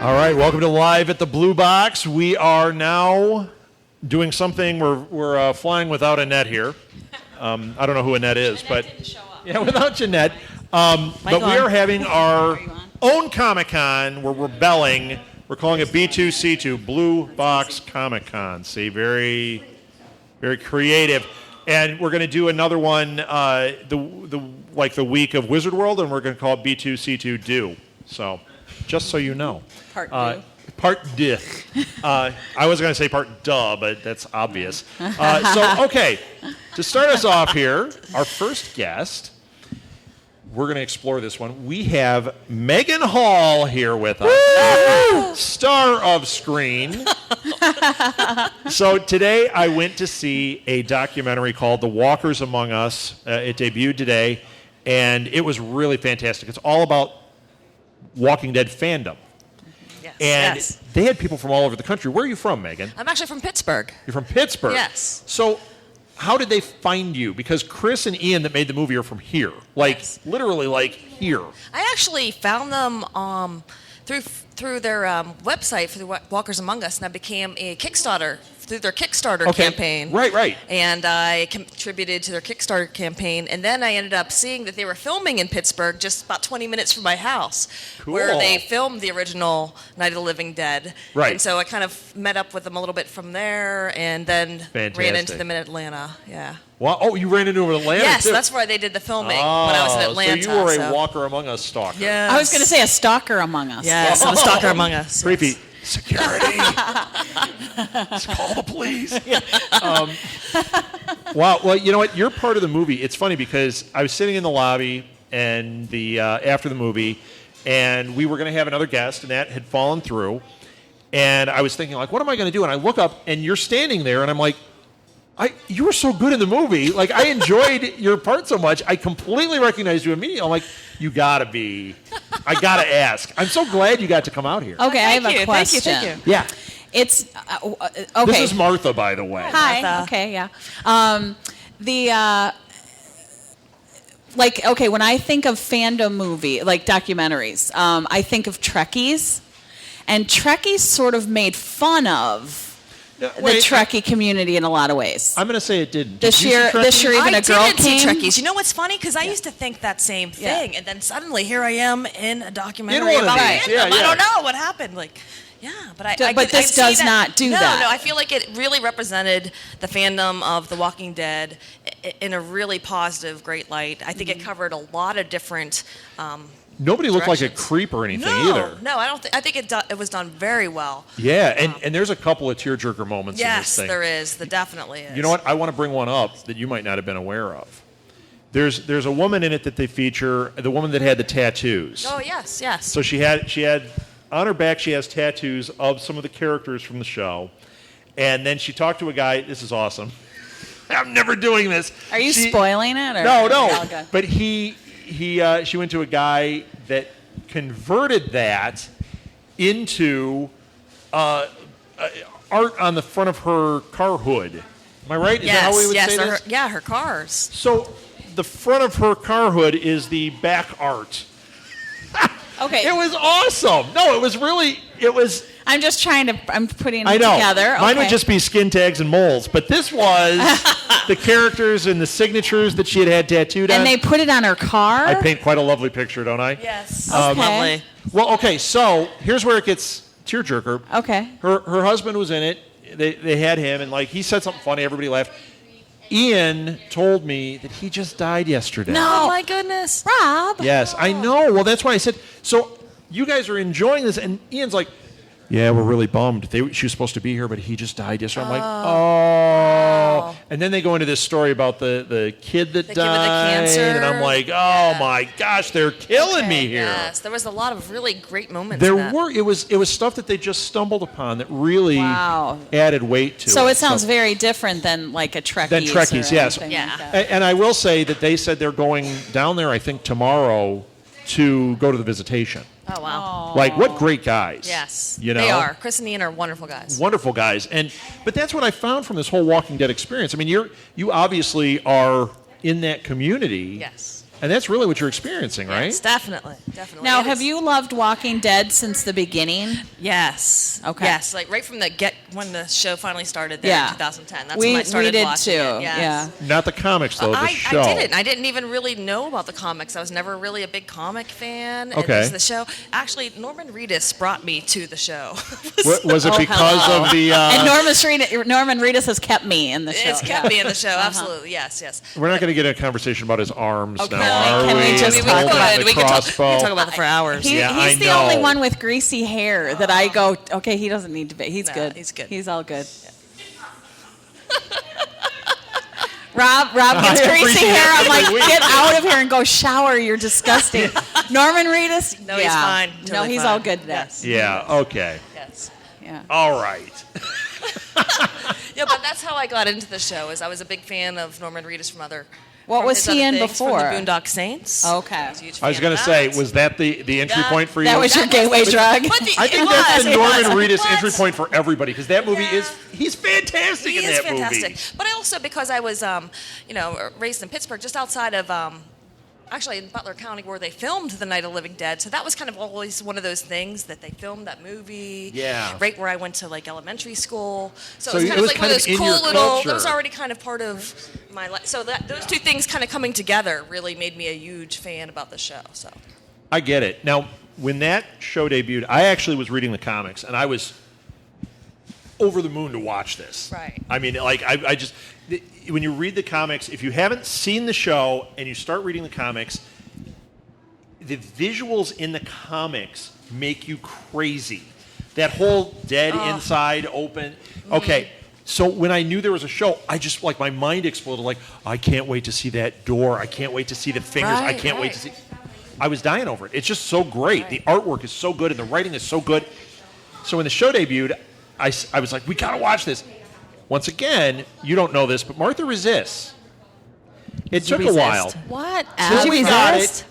All right, welcome to Live at the Blue Box. We are now doing something. We're flying without Annette here. I don't know who Annette is, but yeah, without Jeanette. But we are having our own Comic-Con. We're rebelling. We're calling it B2C2, Blue Box Comic-Con. See, very, very creative. And we're going to do another one the week of Wizard World, and we're going to call it B2C2 Do. So, just so you know. Part do. Part D. I was going to say part duh, but that's obvious. Okay, to start us off here, our first guest, we're going to explore this one. We have Megan Hall here with us, star of Screen. So today I went to see a documentary called The Walkers Among Us. It debuted today, and it was really fantastic. It's all about Walking Dead fandom. And they had people from all over the country. Where are you from, Megan? I'm actually from Pittsburgh. You're from Pittsburgh? Yes. So how did they find you? Because Chris and Ian that made the movie are from here. Literally here. I actually found them through their website for the Walkers Among Us, and I became a Kickstarter through their Kickstarter campaign. Right. And I contributed to their Kickstarter campaign, and then I ended up seeing that they were filming in Pittsburgh just about 20 minutes from my house, where they filmed the original Night of the Living Dead. Right. And so I kind of met up with them a little bit from there, and then ran into them in Atlanta. Yeah. Well, oh, you ran into them in Atlanta, Yes, too? that's where they did the filming when I was in Atlanta. So you were a Walker Among Us stalker. Yes. I was going to say a stalker among us. Yes, I'm a stalker among us. Creepy. Yes. Security. Let's call the police. Wow. Well, you know what? You're part of the movie. It's funny because I was sitting in the lobby and after the movie, and we were going to have another guest, and that had fallen through. And I was thinking, what am I going to do? And I look up, and you're standing there, and I'm like, you were so good in the movie. I enjoyed your part so much. I completely recognized you immediately. I'm like, you gotta be. I gotta ask. I'm so glad you got to come out here. Okay, I have a question. Thank you. Yeah. It's okay. This is Martha, by the way. Hi. Martha. Okay. Yeah. When I think of fandom movie, documentaries, I think of Trekkies, and Trekkies sort of made fun of the Trekkie community in a lot of ways. I'm going to say it didn't. This year, even a girl didn't see came. Trekkies. You know what's funny? Because I used to think that same thing, and then suddenly here I am in a documentary about fandom. Yeah. I don't know what happened. But this does not do that. No, I feel like it really represented the fandom of The Walking Dead in a really positive, great light. I think it covered a lot of different. Nobody looked like a creep or anything either. No, I don't. I think it was done very well. Yeah, and there's a couple of tearjerker moments in this thing. Yes, there is. There definitely is. You know what? I want to bring one up that you might not have been aware of. There's a woman in it that they feature, the woman that had the tattoos. Oh yes. So she had on her back, she has tattoos of some of the characters from the show, and then she talked to a guy. This is awesome. I'm never doing this. Are you spoiling it? Or? No. But she went to a guy that converted that into art on the front of her car hood. Am I right? Is that how we would say this? Her cars. So the front of her car hood is the back art. Okay. It was awesome. No, it was. I'm just I'm putting it together. Mine okay. would just be skin tags and moles, but this was the characters and the signatures that she had tattooed on. And they put it on her car? I paint quite a lovely picture, don't I? Yes. Okay. Lovely. So here's where it gets tearjerker. Okay. Her husband was in it. They had him, and he said something funny. Everybody laughed. Ian told me that he just died yesterday. No, my goodness. Rob. Yes, I know. Well, that's why I said, so you guys are enjoying this, and Ian's like, yeah, we're really bummed. She was supposed to be here, but he just died yesterday. I'm like, oh. And then they go into this story about the kid that died. Kid with the cancer. And I'm like, oh, my gosh, they're killing me here. Yes, there was a lot of really great moments There in that. were. It was stuff that they just stumbled upon that really added weight to it. So it sounds very different than a Trekkies. Than Trekkies, yes. Yeah. And I will say that they said they're going down there, I think, tomorrow to go to the visitation. Oh, wow. What great guys. Yes, you know? they are. Chris and Ian are wonderful guys. Wonderful guys. But that's what I found from this whole Walking Dead experience. I mean, you obviously are in that community. Yes. And that's really what you're experiencing, right? Yes, definitely. Now, It have is. you loved Walking Dead since the beginning? Yes. Okay. Yes, like right from when the show finally started there Yeah. in 2010. That's when I started we did watching too. it. Yes. Yeah. Not the comics, though, the I show. didn't. I didn't even really know about the comics. I was never really a big comic fan. Okay. And this is the show. Actually, Norman Reedus brought me to the show. Was it because of the... And Norman Reedus has kept me in the show. It's kept me in the show. Absolutely. Yes. We're not going to get a conversation about his arms Okay. now, are Can we we? just And talk holding about the we can crossbow. talk about it for hours. He, Yeah, he's I the know. only one with greasy hair that I go, okay, he doesn't need to be. He's No, good. he's good. He's all good. Rob gets I greasy appreciate hair. I'm it. like, get out of here and go shower. You're disgusting. Norman Reedus? No, yeah. he's fine. No, Totally he's fine. all good today. Yes. Yeah, okay. Yes. Yeah. All right. Yeah, but that's how I got into the show. Is I was a big fan of Norman Reedus from What from was his he other in things, before? From the Boondock Saints. Okay. I was a huge I was fan going of to say, that. was that the entry point for you? That was your gateway drug? I think that's the Norman Reedus entry point for everybody, because that movie he's fantastic He in is that fantastic. movie. But I also, because I was, raised in Pittsburgh, just outside of, actually in Butler County, where they filmed The Night of the Living Dead. So that was kind of always one of those things that they filmed that movie. Yeah. Right where I went to like elementary school. So, So it was it kind of was like kind one of of those in your cool little. culture. That was already kind of part of my life. So those two things kind of coming together really made me a huge fan about the show. So. I get it. Now, when that show debuted, I actually was reading the comics, and I was over the moon to watch this. Right. I mean, like, I just... When you read the comics, if you haven't seen the show and you start reading the comics, the visuals in the comics make you crazy. That whole dead inside open. Okay, so when I knew there was a show, I just, like, my mind exploded. Like, I can't wait to see that door. I can't wait to see the fingers. I can't wait to see... I was dying over it. It's just so great. The artwork is so good and the writing is so good. So when the show debuted, I was like, we got to watch this. Once again, you don't know this, but Martha resists. It took a while. What?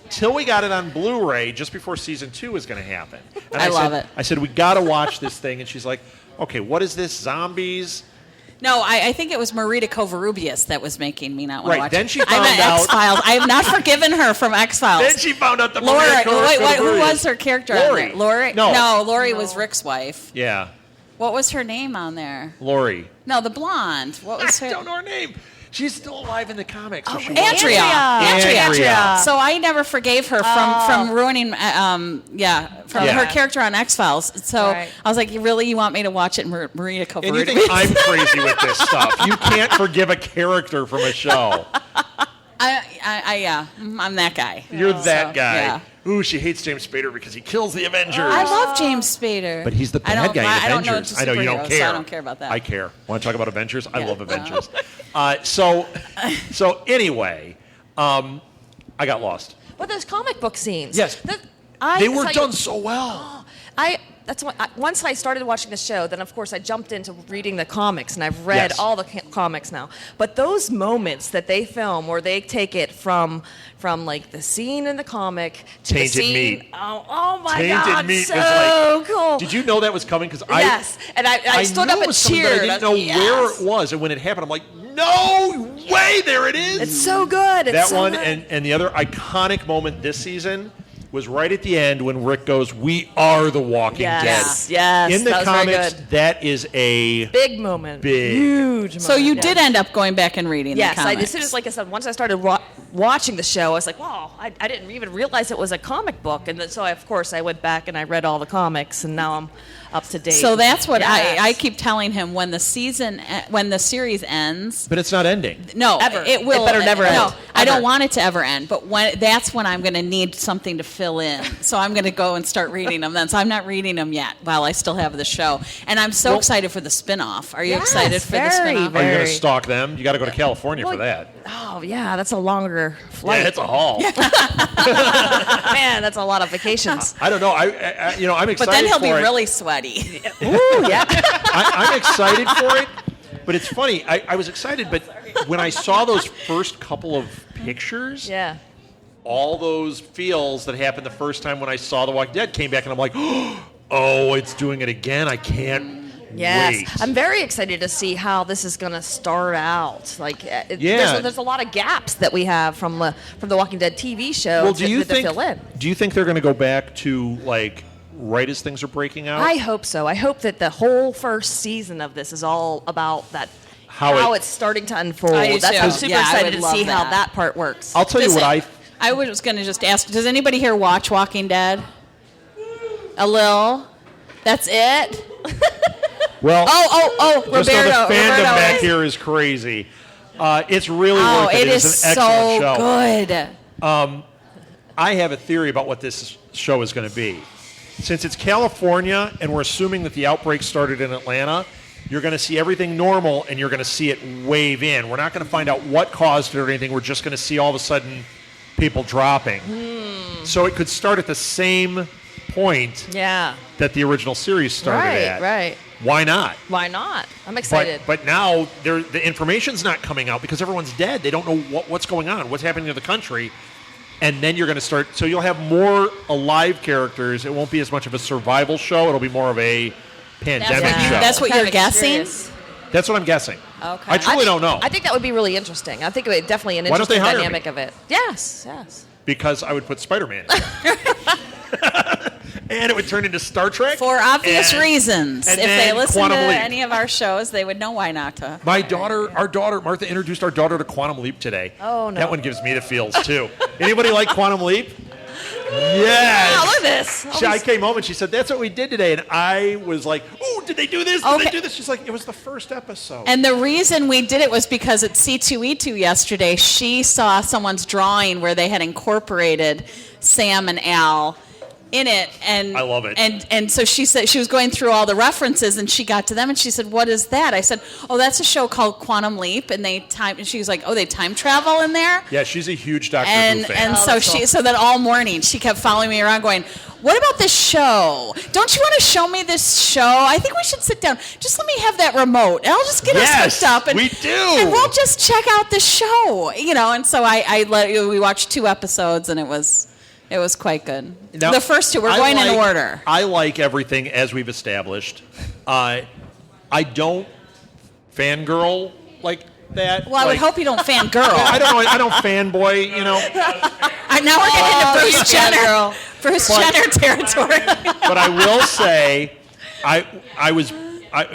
Till we got it on Blu-ray just before season 2 was going to happen. And I love said, it. I said, we got to watch this thing. And she's like, okay, what is this? Zombies? No, I think it was Marita Covarrubias that was making me not want Right, to watch then it. she I found meant out- X-Files. I have not forgiven her from X-Files. Then she found out the Lori, Maria who was her character on Lori. there? Lori? No. Lori was Rick's wife. Yeah, What was her name on there? Lori. No, the blonde. What was I her? don't know her name. She's still alive in the comics. so she Andrea. Andrea. So I never forgave her from ruining, from Yeah. her character on X-Files. So Right. I was like, you want me to watch it, Marita Covarrubias? And you think I'm crazy with this stuff. You can't forgive a character from a show. I'm that guy. You're that So, guy. yeah. Ooh, she hates James Spader because he kills the Avengers. I love James Spader. But he's the I bad don't- guy in I don't know Avengers. it's a I know you don't superhero, care. so I don't care about that. I care. Want to talk about Avengers? I Yeah. love Avengers. So anyway, I got lost. But those comic book scenes. Yes. They were done so well. Once I started watching the show, then of course I jumped into reading the comics, and I've read Yes. all the comics now. But those moments that they film, where they take it from like the scene in the comic to Tainted the scene, Meat. oh my Tainted God, Meat so was like, cool. Did you know that was coming? Because Yes, and I stood knew up it and was coming, but cheered. I didn't know Yes. where it was, and when it happened, I'm like, no way, there it is. It's so good. It's That so one good. and the other iconic moment this season was right at the end when Rick goes, "We are the Walking Yes, Dead." yes, In the that was very comics, good. that is a Big moment. Big. Huge moment. So you yeah. did end up going back and reading Yes, the comics. as soon as, like I said, once I started watching the show, I was like, wow, I didn't even realize it was a comic book. And then, so, of course, I went back and I read all the comics, and now I'm up to date. So that's what Yes. I keep telling him when the series ends. But it's not ending. No, Ever. it will. It better never no, end. I don't Ever. want it to ever end. But that's when I'm going to need something to fill in. So I'm going to go and start reading them then. So I'm not reading them yet while I still have the show. And I'm so excited for the spin-off. Are you Yes, excited for the very, spin-off? Are you going very. to stalk them? You got to go to California for that. Oh, yeah, that's a longer flight. Yeah, it's a haul. Man, that's a lot of vacations. I don't know. I'm excited. But then he'll for be it. really sweaty. Ooh, yeah. I'm excited for it, but it's funny. I was excited, but when I saw those first couple of pictures, Yeah. all those feels that happened the first time when I saw The Walking Dead came back, and I'm like, oh, it's doing it again. I can't Yes, wait. I'm very excited to see how this is going to start out. Like, Yeah. there's a lot of gaps that we have from the Walking Dead TV show Well, to fill in. do you think they're going to go back to like right as things are breaking out? I hope so. I hope that the whole first season of this is all about that. How It's starting to unfold. I do I'm too. super Yeah, I excited would to love see how that. that part works. I'll tell you what I was going to just ask, does anybody here watch Walking Dead? A little? That's it? well. Oh, Just know Roberto. the fandom Roberto back is- here is crazy. It's really Oh, worth it. it It's is an excellent so show. good. I have a theory about what this show is going to be. Since it's California and we're assuming that the outbreak started in Atlanta, you're going to see everything normal and you're going to see it wave in. We're not going to find out what caused it or anything. We're just going to see all of a sudden people dropping. So it could start at the same point Yeah. that the original series started at. Right. Why not? Why not? I'm excited. But now the information's not coming out because everyone's dead. They don't know what's going on, what's happening to the country. And then you're going to start. So you'll have more alive characters. It won't be as much of a survival show. It'll be more of a pandemic show. That's what Kind you're of guessing? experience. That's what I'm guessing. Okay. I truly don't know. I think that would be really interesting. I think it would definitely an Why don't they interesting hire dynamic me? of it. Yes. Because I would put Spider-Man in there. And it would turn into Star Trek. For obvious and- reasons. and If they then listen to Quantum Leap. any of our shows, they would know why not to. Our daughter, Martha introduced our daughter to Quantum Leap today. Oh, no. That one gives me the feels, too. Anybody like Quantum Leap? Yes. Oh, look at this. I came home and she said, that's what we did today. And I was like, ooh, did they do this? Did Okay. they do this? She's like, it was the first episode. And the reason we did it was because at C2E2 yesterday, she saw someone's drawing where they had incorporated Sam and Al in it, and I love it. And so she said she was going through all the references, and she got to them, and she said, "What is that?" I said, "Oh, that's a show called Quantum Leap, and and she was like, "Oh, they time travel in there." Yeah, she's a huge Doctor Who And fan. so so that all morning she kept following me around, going, "What about this show? Don't you want to show me this show? I think we should sit down. Just let me have that remote, and I'll just get us Yes, hooked up, and we do. and we'll just check out the show, you know." And so we watched 2 episodes, and it was quite good. Now, The first 2, we're going in order. I like everything as we've established. I don't fangirl like that. Well, I would Like- hope you don't fangirl. I don't know. I don't fanboy, you know. Now we're getting into Bruce Jenner. fangirl. Bruce But- Jenner territory. But I will say, I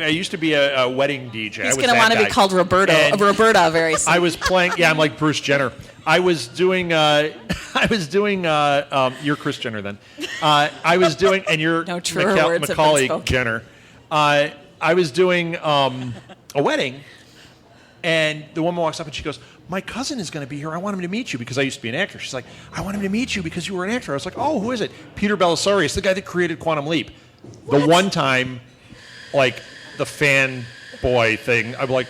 used to be a wedding DJ. He's going to want to be called Roberta very soon. I was playing. Yeah, I'm like Bruce Jenner. I was doing. You're Kris Jenner then. I was doing, and you're No truer words have been Macaulay spoken. Jenner. I was doing a wedding, and the woman walks up and she goes, "My cousin is going to be here. I want him to meet you because I used to be an actor." She's like, "I want him to meet you because you were an actor." I was like, "Oh, who is it?" Peter Belisarius, the guy that created Quantum Leap. The one time, like the fan boy thing, I'm like,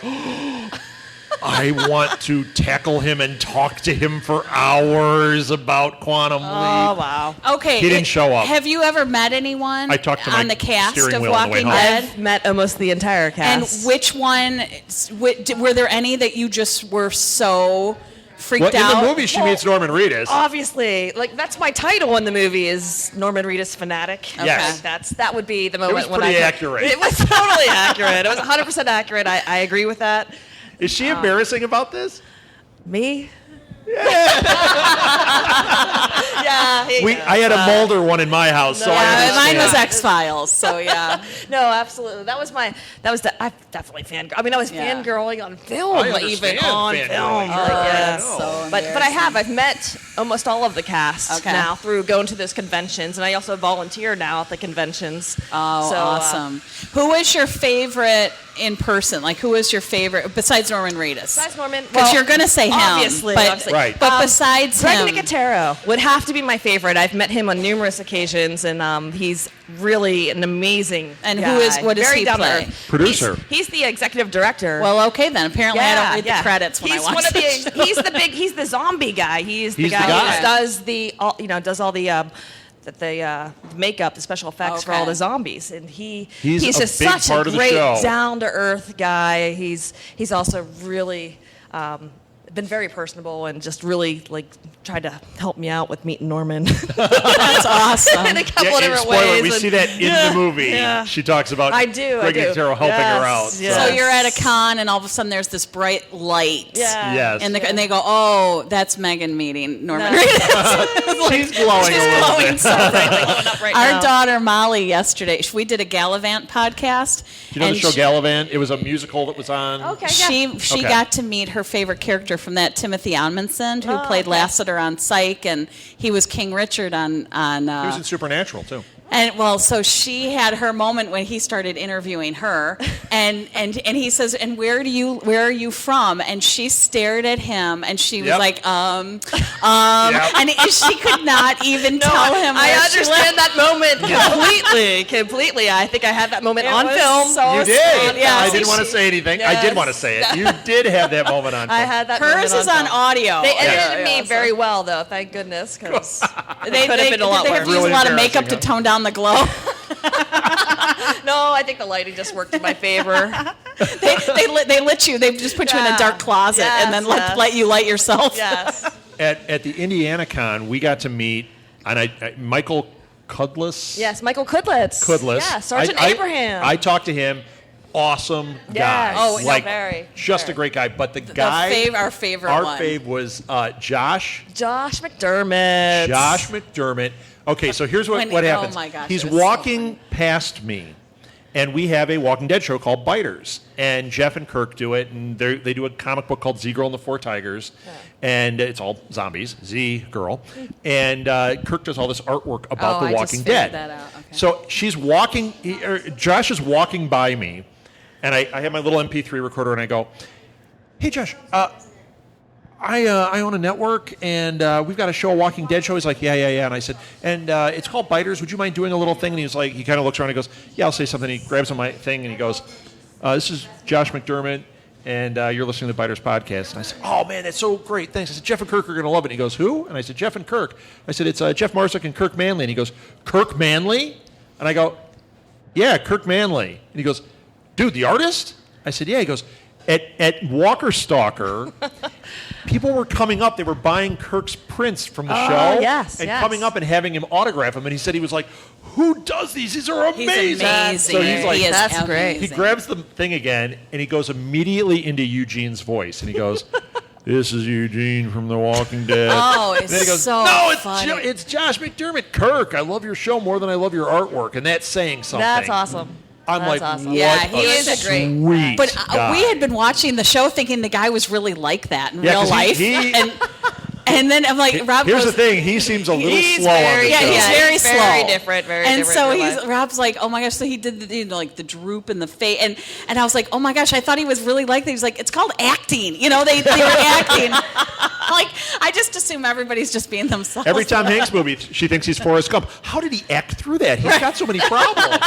I want to tackle him and talk to him for hours about Quantum Leap. Oh, wow. Okay. He didn't show up. Have you ever met anyone I talked to my on the cast steering of wheel on the way Walking home. Dead? I've met almost the entire And cast. which one, were there any that you just were so freaked Well, out? in the movie, she meets Norman Reedus. Obviously, like that's my title in the movie is Norman Reedus fanatic. Yes. Like, that would be the moment was when pretty I accurate. It was totally accurate. It was 100% accurate. I agree with that. Is she embarrassing about this? Me? Yeah. I had a Mulder one in my house, so I Yeah, understand. mine was X-Files, so yeah. No, absolutely. I definitely fangirl. I mean, I was Yeah. fangirling on film, I even understand on fangirling. film. Sure, Like, I yes. know. So But I've met almost all of the cast Okay. now through going to those conventions, and I also volunteer now at the conventions. Oh, So, awesome. Who was your favorite in person? Like, who was your favorite, besides Norman Reedus? Besides Norman, Because you're going to say him. obviously, But, obviously. Right. but besides Greg him. Nicotero would have to be my favorite. I've met him on numerous occasions, and he's really an amazing And guy. what does Very he down to play? earth. Producer. He's the executive director. Well, okay then. Apparently I don't read the credits when he's I watch one of the, the show. He's the zombie guy. He's the He's the guy guy. who does all the makeup, the special effects for Okay. all the zombies, and he's He's a just big such part a of the great show. down to earth guy. He's also really been very personable and just really like tried to help me out with meeting Norman. That's awesome. In a couple of different spoiler, ways. we see that in the movie. Yeah. She talks about I do. Greg Nicotero helping her out. Yes. So you're at a con, and all of a sudden there's this bright light. Yeah. Yes. And they go, oh, that's Megan meeting Norman No. Reedus. She's glowing a little glowing bit. so Blowing up right Our now. daughter Molly yesterday, we did a Gallivant podcast. You know the and show Gallivant? It was a musical that was on. Okay. She Okay. got to meet her favorite character from that, Timothy Onmundson, who played Lassiter on Psych, and he was King Richard on. He was in Supernatural too. And well, so she had her moment when he started interviewing her, and he says, "And where are you from?" And she stared at him, and she was Yep. like, Yep. and she could not even tell him. I where she understand lived. that moment completely. I think I had that moment It on was film. so You did. sweet. Yeah, I so didn't want to she- say anything. I did want to say it. You did have that moment on. I film. had that. Hers moment is on film. audio. They edited Yeah, me yeah, very well, though. Thank goodness, because They could have been a lot they worse. have to use Really a lot of makeup embarrassing, to huh? tone down the glow. No, I think the lighting just worked in my favor. they lit you. They just put you in a Yeah. dark closet and then Yes. let you light yourself. Yes. At the Indiana Con, we got to meet Michael Kudlis. Yes, Michael Kudlis. Kudlis. Yeah, Sergeant I Abraham. I talked to him. Awesome guy. Yes. Oh, no, like very, just very. a great guy. But the guy, our favorite our one. fave was Josh Josh McDermott. Josh McDermott. Okay, so here's what Oh happens. my gosh, He's it was so walking past me, and we have a Walking Dead show called Biters, and Jeff and Kirk do it, and they do a comic book called Z Girl and the Four Tigers, and it's all zombies, Z Girl, and Kirk does all this artwork about Oh, The I just Walking figured Dead. that out. Okay. So she's walking, Josh is walking by me, and I have my little MP3 recorder, and I go, "Hey, Josh, I own a network, and we've got a show, a Walking Dead show." He's like, yeah. And I said, and it's called Biters. Would you mind doing a little thing? And he's like, he kind of looks around and he goes, yeah, I'll say something. He grabs on my thing, and he goes, this is Josh McDermott, and you're listening to the Biters podcast. And I said, oh, man, that's so great. Thanks. I said, Jeff and Kirk are going to love it. And he goes, who? And I said, Jeff and Kirk. I said, it's Jeff Marsick and Kirk Manley. And he goes, Kirk Manley? And I go, yeah, Kirk Manley. And he goes, dude, the artist? I said, yeah. He goes, at Walker Stalker, people were coming up. They were buying Kirk's prints from the show. yes, and yes. coming up and having him autograph them. And he said he was like, who does these? These are He's amazing. amazing. So he's like, He is That's great. he amazing. grabs the thing again, and he goes immediately into Eugene's voice. And he goes, this is Eugene from The Walking Dead. Oh, it's And then he goes, so no, it's, funny. it's Josh McDermott. Kirk, I love your show more than I love your artwork. And that's saying something. That's awesome. I'm That's like, awesome. what Yeah, he a is a great sweet But guy. we had been watching the show thinking the guy was really like that in Yeah, real 'cause life. he- and then I'm like, Rob Here's goes, the thing. He seems a little He's slow on the very- show. Yeah, he's very slow. Very different. Very and different. so in real life. Rob's like, oh my gosh, so he did the, like the droop in the face, and I was like, oh my gosh, I thought he was really like that. He was like, it's called acting, they were acting. Like, I just assume everybody's just being themselves. Every Tom Hanks movie, she thinks he's Forrest Gump. How did he act through that? He's got so many problems.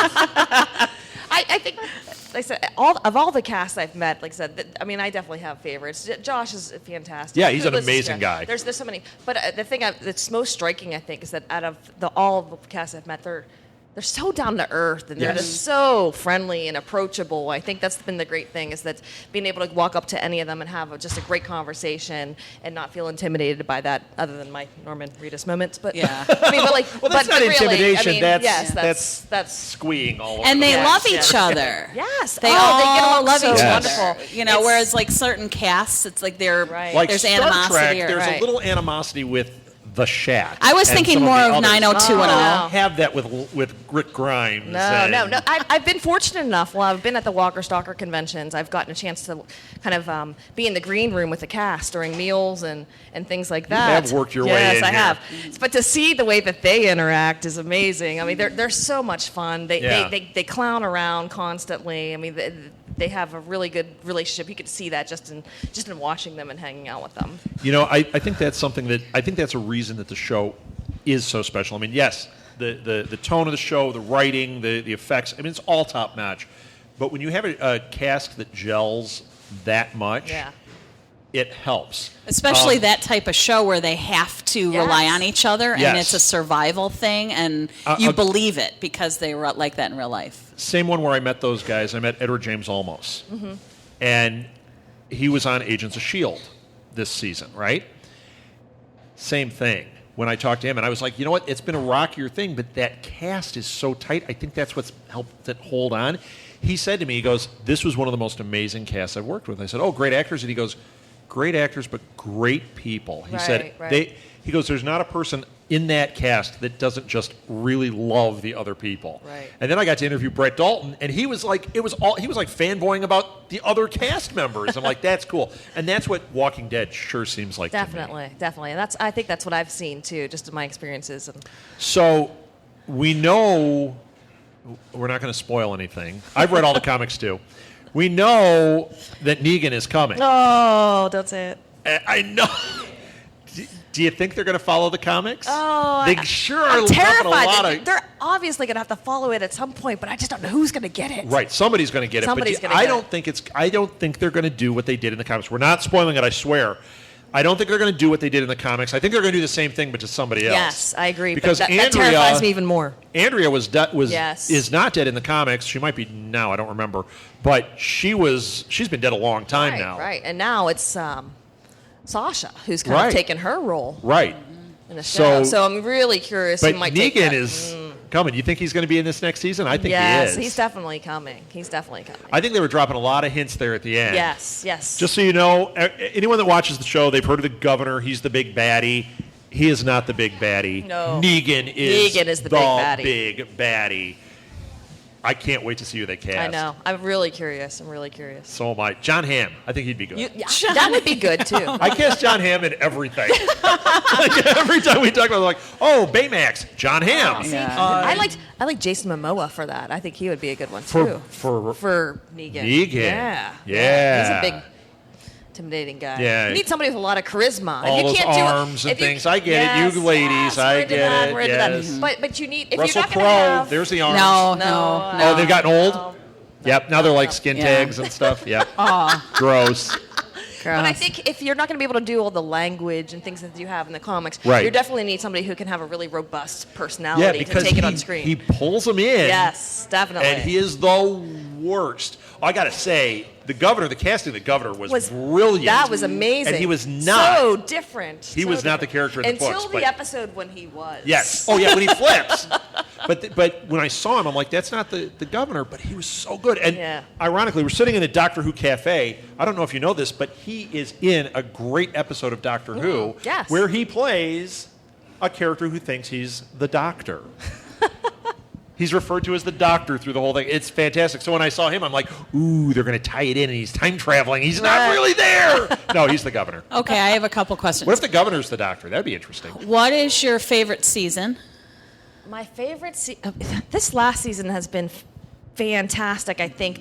I think, like I said, all the cast I've met, like I said, I mean, I definitely have favorites. Josh is fantastic. Yeah, he's an Kudlis is amazing great. guy. There's so many, but the thing that's most striking, I think, is that out of all the cast I've met, they're so down to earth and they're Yes. just so friendly and approachable. I think that's been the great thing, is that being able to walk up to any of them and have just a great conversation and not feel intimidated by that, other than my Norman Reedus moments. But Yeah. I mean, but like, Well, that's but not really, intimidation. I mean, That's- yes, that's Squeeing all over And the they place. love Yes, each yes. other. Yes. They Oh, all they get along love so each Yes. other. wonderful. Whereas like certain casts, it's like they're Right. Like there's Star animosity. Trek, there's right. a little animosity with The Shack. I was and thinking some of more the of others. 90210. Oh. Have that with Rick Grimes. No. and- I've been fortunate enough. While I've been at the Walker Stalker conventions, I've gotten a chance to kind of be in the green room with the cast during meals and things like that. have worked your way yes, in I here. have. But to see the way that they interact is amazing. I mean, they're so much fun. Yeah. They clown around constantly. I mean, they have a really good relationship. You could see that just in watching them and hanging out with them. You know, I think that's something that I think that's a reason that the show is so special. I mean, yes, the tone of the show, the writing, the effects. I mean, it's all top notch. But when you have a cast that gels that much, Yeah. it helps. Especially that type of show where they have to Yes. rely on each other, and Yes. it's a survival thing, and you believe it because they were like that in real life. Same one where I met those guys. I met Edward James Olmos, and he was on Agents of S.H.I.E.L.D. this season, right? Same thing. When I talked to him, and I was like, you know what? It's been a rockier thing, but that cast is so tight. I think that's what's helped it hold on. He said to me, he goes, this was one of the most amazing casts I've worked with. I said, oh, great actors. And he goes, great actors, but great people. He said, he goes, there's not a person in that cast that doesn't just really love the other people. Right. And then I got to interview Brett Dalton, and he was like, he was like fanboying about the other cast members. I'm like, that's cool. And that's what Walking Dead sure seems like to me. Definitely. And I think that's what I've seen too, just in my experiences. And so we know, we're not going to spoil anything. I've read all the comics too. We know that Negan is coming. Oh, don't say it. I know. Do you think they're going to follow the comics? Oh, they sure are. I'm terrified. Of... They're obviously going to have to follow it at some point, but I just don't know who's going to get it. Right, somebody's going to get it. I don't think they're going to do what they did in the comics. We're not spoiling it, I swear. I don't think they're going to do what they did in the comics. I think they're going to do the same thing, but to somebody else. Yes, I agree. Because that terrifies me even more. Andrea is not dead in the comics. She might be now. I don't remember, but she's been dead a long time now. Right, and now it's Sasha who's kind of taken her role. Right. In the show. So I'm really curious. But who might Negan take that. is coming. You think he's going to be in this next season? I think he is. Yes, he's definitely coming. I think they were dropping a lot of hints there at the end. Yes. Just so you know, anyone that watches the show, they've heard of the governor. He's the big baddie. He is not the big baddie. No. Negan is the big baddie. I can't wait to see who they cast. I know. I'm really curious. So am I. John Hamm. I think he'd be good. That would be good, too. I cast John Hamm in everything. Every time we talk about it, like, oh, Baymax, John Hamm. I like Jason Momoa for that. I think he would be a good one, too. For Negan. Yeah. He's a big, intimidating guy. Yeah. You need somebody with a lot of charisma. All those arms and things. I get it. You ladies, I get it. We're into that. But you need, if Russell you're not going to have... There's the arms. No. Oh, they've gotten old? Yep. Now they're like skin tags and stuff. Yep. Gross. But I think if you're not going to be able to do all the language and things that you have in the comics, right. you definitely need somebody who can have a really robust personality to take it on screen. He pulls them in. Yes, definitely. And he is the worst. I got to say, the casting of the governor was brilliant. That was amazing. And he was not. So different. He was not the character in the books. Until the episode when he was. Yes. Oh, yeah, when he flips. But when I saw him, I'm like, that's not the governor, but he was so good. And ironically, we're sitting in a Doctor Who cafe. I don't know if you know this, but he is in a great episode of Doctor Who where he plays a character who thinks he's the Doctor. He's referred to as the Doctor through the whole thing. It's fantastic. So when I saw him, I'm like, ooh, they're going to tie it in, and he's time traveling. He's not really there. No, he's the governor. Okay, I have a couple questions. What if the governor's the Doctor? That'd be interesting. What is your favorite season? My favorite this last season has been fantastic. I think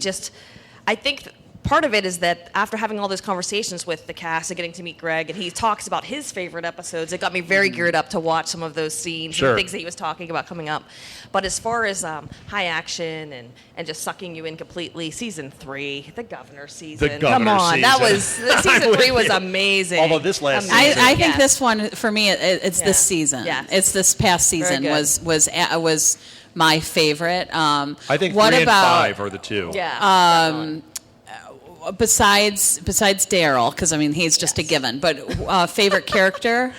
part of it is that after having all those conversations with the cast and getting to meet Greg, and he talks about his favorite episodes, it got me very geared up to watch some of those scenes and things that he was talking about coming up. But as far as high action and just sucking you in completely, season 3, the governor season. Come on, that was season 3 was amazing. Although this last season, I think this one for me, it's this season. Yeah. It's this past season was my favorite. I think 3 and 5 are the two. Yeah. Besides Daryl, because I mean he's just a given. But favorite character,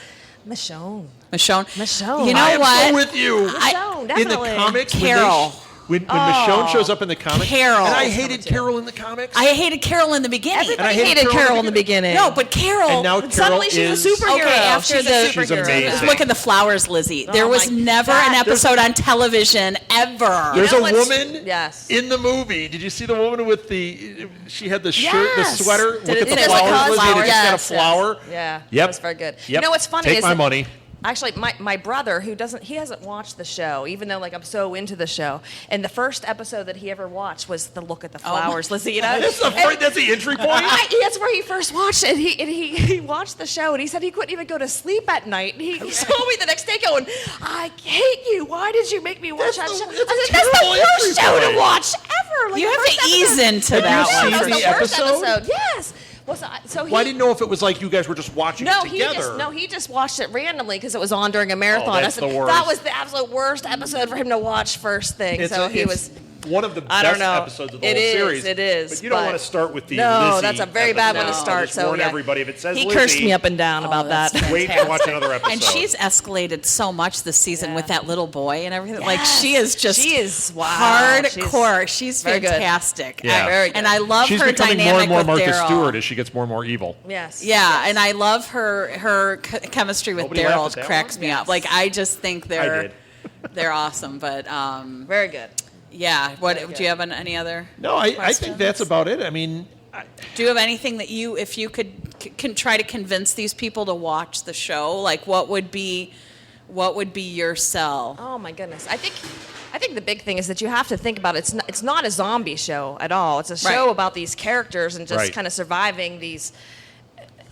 Michonne. You know what? I'm so with you. Michonne, definitely. In the comics, Carol. When Michonne shows up in the comics, Carol. And I hated Carol in the comics. I hated Carol in the beginning. Everybody hated Carol in the beginning. No, but Carol. And now Carol suddenly she's a superhero. Okay, after she's amazing. Look at the flowers, Lizzie. There was never an episode on television ever. There's a woman in the movie. Did you see the woman with she had the shirt, the sweater? Look at the flowers, Lizzie. And it's got a flower. Yeah. Yep. That's very good. Yep. You know what's funny Take is my money. Actually, my brother, he hasn't watched the show, even though I'm so into the show. And the first episode that he ever watched was the Look at the Flowers, Lizzie. You know? That's the entry point. That's where he first watched it. He watched the show, and he said he couldn't even go to sleep at night. And he saw me the next day going, "I hate you. Why did you make me watch that show?" I said, "That's the worst show to watch ever." You have to ease into that one. Have you seen the episode? Yes. Well, I didn't know if it was like you guys were just watching it together. He just watched it randomly because it was on during a marathon. Oh, that's the worst. That was the absolute worst episode for him to watch first thing. one of the I don't best know. episodes of the It whole is, series. it is, But you don't but- want to start with the No, Lizzie that's a very bad one to episode. start, I'll just so, warn yeah. everybody, if it says He Lizzie, cursed me up and down about that's that. wait to watch another episode. And she's escalated so much this season Yeah. with that little boy and everything. Like Yes. she is just She is, wow. hardcore. She's very good. fantastic. Yeah. Very good. And I love She's her becoming dynamic more and more with Martha Daryl. Stewart as she gets more and more evil. Yes. Yeah, yes. and I love her chemistry with Nobody laughed Daryl. at that Cracks one? me up. Like I just think I did. they're awesome. But Very good. yeah, what Very do you have any other? No, I think questions? that's about it. I mean, Do you have anything that you, if you could can try to convince these people to watch the show, like what would be your sell? Oh my goodness. I think the big thing is that you have to think about it. It's not a zombie show at all. It's a show Right. about these characters and just Right. kind of surviving these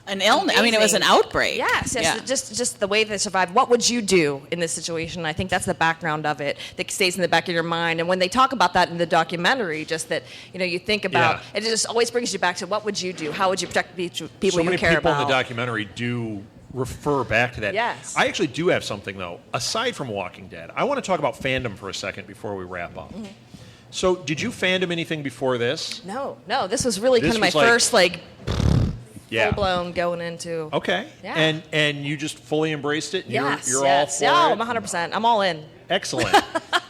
An illness. I mean, it was an amazing- outbreak. Yes, yes. Yeah. Just the way they survived. What would you do in this situation? I think that's the background of it that stays in the back of your mind. And when they talk about that in the documentary, just that you think about Yeah. it, just always brings you back to what would you do? How would you protect the people so you many care people about? in the documentary do refer back to that. Yes. I actually do have something, though, aside from Walking Dead. I want to talk about fandom for a second before we wrap up. So, did you fandom anything before this? No. This was really This kind of my was like- first Yeah. full blown going into. Okay. Yeah. And you just fully embraced it? And Yes, you're yes. all for Yeah, it? I'm 100%. I'm all in. Excellent.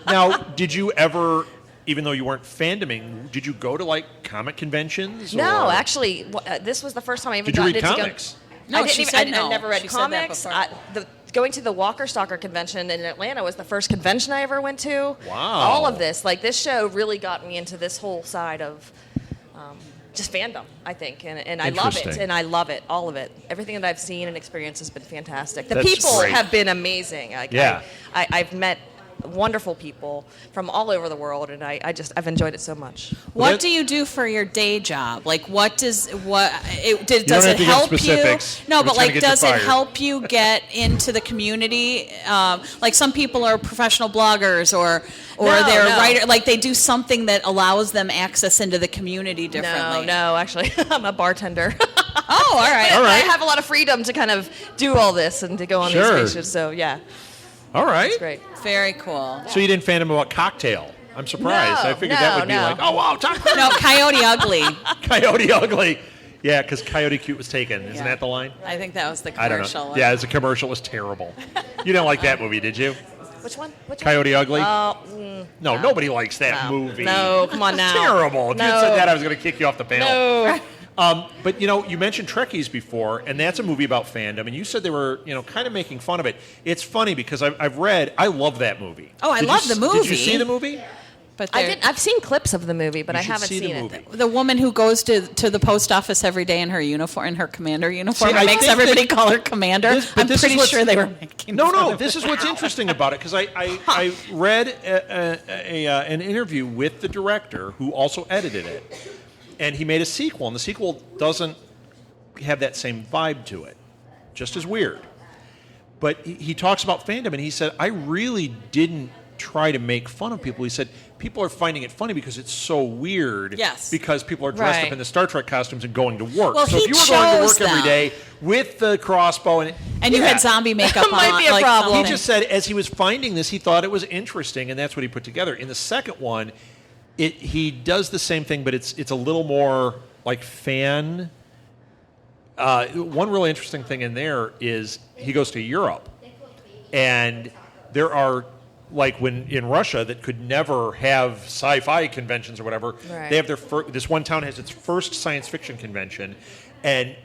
Now, did you ever, even though you weren't fandoming, did you go to like comic conventions? No, or- actually, this was the first time I even Did you gotten read into comics? No, I didn't she even, said I no. never read She said that comics. before. Going to the Walker Stalker convention in Atlanta was the first convention I ever went to. Wow. All of this, like this show, really got me into this whole side of just fandom, I think, and I love it, Interesting. and I love it, all of it. Everything that I've seen and experienced has been fantastic. The That's people great. have been amazing. Like, Yeah. I've met wonderful people from all over the world, and I've enjoyed it so much. Well, What do you do for your day job? Like, does don't it have to get help specifics. you? No, It's but gonna like, get you does it fired. help you get into the community? Like, some people are professional bloggers, or No, they're no. writer. Like, they do something that allows them access into the community differently. No, actually, I'm a bartender. Oh, all right. All right. I have a lot of freedom to kind of do all this and to go on Sure. these stations. So yeah, All right. it's great. Very cool. So you didn't fandom about Cocktail? I'm surprised. No, I figured that no, would be no. like, oh wow, Tom No, Coyote Ugly. Coyote Ugly. Yeah, because Coyote Cute was taken. Isn't Yeah. that the line? I think that was the I don't commercial. know. Yeah, it's a commercial. It was terrible. You didn't like that movie, did you? Which one? Coyote Ugly? Oh, no, nobody likes that no. movie. No, come on It's now. terrible. If you had No. said that, I was going to kick you off the panel. No. But you mentioned Trekkies before, and that's a movie about fandom, and you said they were, kind of making fun of it. It's funny because I've read, I love that movie. Oh, I Did love you, the Did movie. you see the movie? But I they're- didn't. I've seen clips of the movie, but You I should haven't see the seen movie. it. The woman who goes to the post office every day in her uniform, in her commander uniform, See, and I makes think everybody that- call her commander. But I'm this is pretty what's- sure they were making. No, fun no. of This it. is what's interesting about it because I read an interview with the director who also edited it, and he made a sequel, and the sequel doesn't have that same vibe to it, just as weird. But he talks about fandom, and he said, I really didn't try to make fun of people. He said, people are finding it funny because it's so weird. Yes. Because people are dressed up Right. in the Star Trek costumes and going to work. Well, so he if you were going to chose work every them. day with the crossbow and And you Yeah. had zombie makeup on. Might be a like problem. He something. just said as he was finding this, he thought it was interesting, and that's what he put together. In the second one, he does the same thing, but it's a little more like fan. One really interesting thing in there is he goes to Europe, and there are like when in Russia that could never have sci-fi conventions or whatever. Right. They have their this one town has its first science fiction convention, and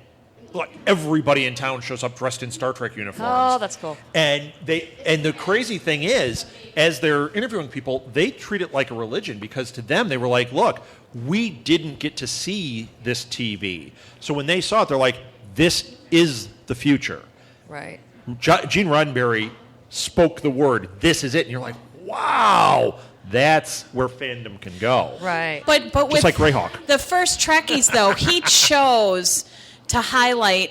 like everybody in town shows up dressed in Star Trek uniforms. Oh, that's cool. And the crazy thing is, as they're interviewing people, they treat it like a religion because to them they were like, look, we didn't get to see this TV. So when they saw it, they're like, this is the future. Right. Gene Roddenberry spoke the word, this is it. And you're like, wow, that's where fandom can go. Right. But Just with like Greyhawk. the first Trekkies, though, he chose to highlight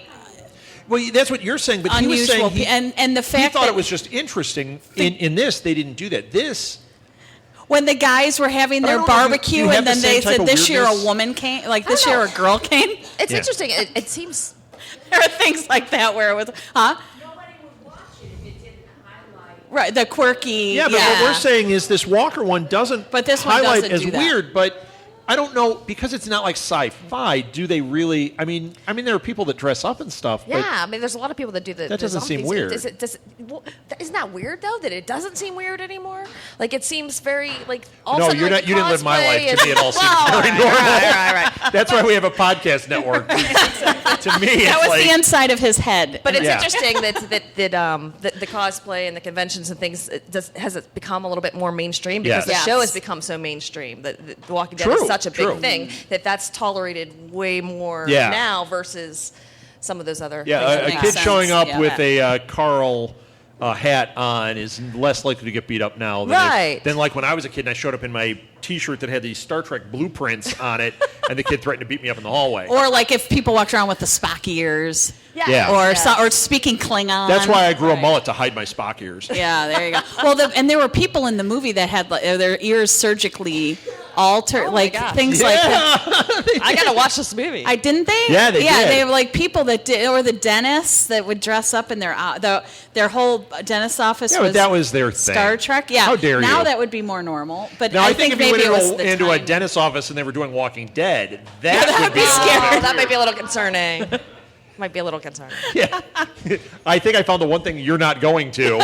Well, that's what you're saying, but he was unusual saying and the he fact thought that it was just interesting. In this, they didn't do that. This, when the guys were having I their don't know if barbecue you have and then the they same type said of this year a weirdness. woman came, like this I year don't a girl came. It's Yeah. interesting. It seems. There are things like that where it was, huh? Nobody would watch it if it didn't highlight Right, the quirky. Yeah, but what we're saying is this Walker one doesn't But this one highlight doesn't as do that. weird, but I don't know, because it's not like sci-fi, do they really, I mean there are people that dress up and stuff, but Yeah, I mean, there's a lot of people that do the. That doesn't seem zombies. weird. Isn't that weird though? That it doesn't seem weird anymore? Like it seems very like. All no, of a sudden, you're like, not. You didn't live my cosplay life. is- To me, it all seems Well, very normal. right. That's why we have a podcast network. To me, it's That was like, the inside of his head. But it's Yeah. interesting that the cosplay and the conventions and things has it become a little bit more mainstream because Yes. the show Yes. has become so mainstream that The Walking Dead True, is such a big true. thing that's tolerated way more Yeah. now versus some of those other yeah, things a that makes kid sense. showing up Yeah. with a Carl hat on is less likely to get beat up now than like when I was a kid and I showed up in my T-shirt that had these Star Trek blueprints on it, and the kid threatened to beat me up in the hallway. or like if people walked around with the Spock ears. Yeah. Or speaking Klingon. That's why I grew a Right. mullet, to hide my Spock ears. Yeah, there you go. Well, and there were people in the movie that had like, their ears surgically altered, Oh my like gosh. things like that. I gotta watch this movie. I didn't they? Yeah, they did. They were like people that did, or the dentists that would dress up in their whole dentist office. Yeah, but was that was their thing. Star Trek. Yeah. How dare now you. that would be more normal. But Now, I think if you maybe went it was the into a time. dentist's office and they were doing Walking Dead, that would that'd be be scary. That might be a little concerning. Might be a little concerning. Yeah. I think I found the one thing you're not going to.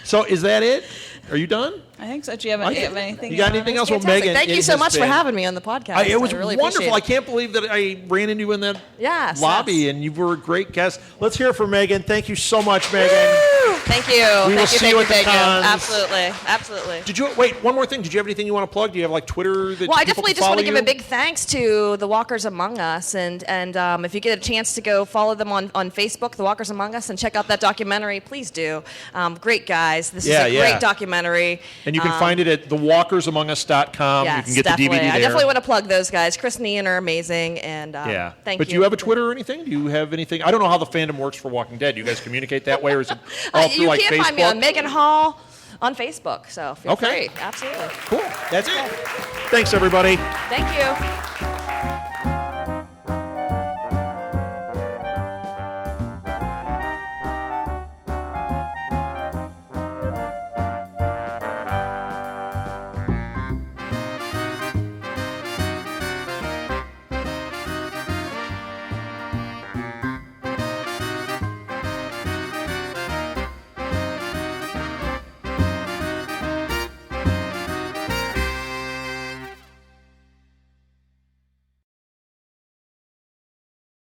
So is that it? Are you done? I think so. Do you have anything? You got wanna anything ask? else? Well, Fantastic. Megan, Thank you it so has much for been- having me on the podcast. It was I really wonderful. appreciate I it. can't believe that I ran into you in that Yes, lobby, yes. and you were a great guest. Let's hear it for Megan. Thank you so much, Megan. Thank you. We will Thank see you. you at the Thank you. cons. Absolutely. Did you wait? One more thing. Did you have anything you want to plug? Do you have like Twitter? That Well, I people definitely can just want to follow give a you? big thanks to the Walkers Among Us, and if you get a chance to go follow them on Facebook, the Walkers Among Us, and check out that documentary, please do. Great guys. This is a great documentary. And you can find it at thewalkersamongus.com. Yes, You can get definitely. the DVD there. I definitely want to plug those guys. Chris and Ian are amazing, and Yeah. thank But you. do you have a Twitter or anything? Do you have anything? I don't know how the fandom works for Walking Dead. Do you guys communicate that way, or is it all through you like can Facebook? find me on Megan Hall on Facebook, so feel Okay. free. Absolutely. Cool. That's it. Thanks, everybody. Thank you.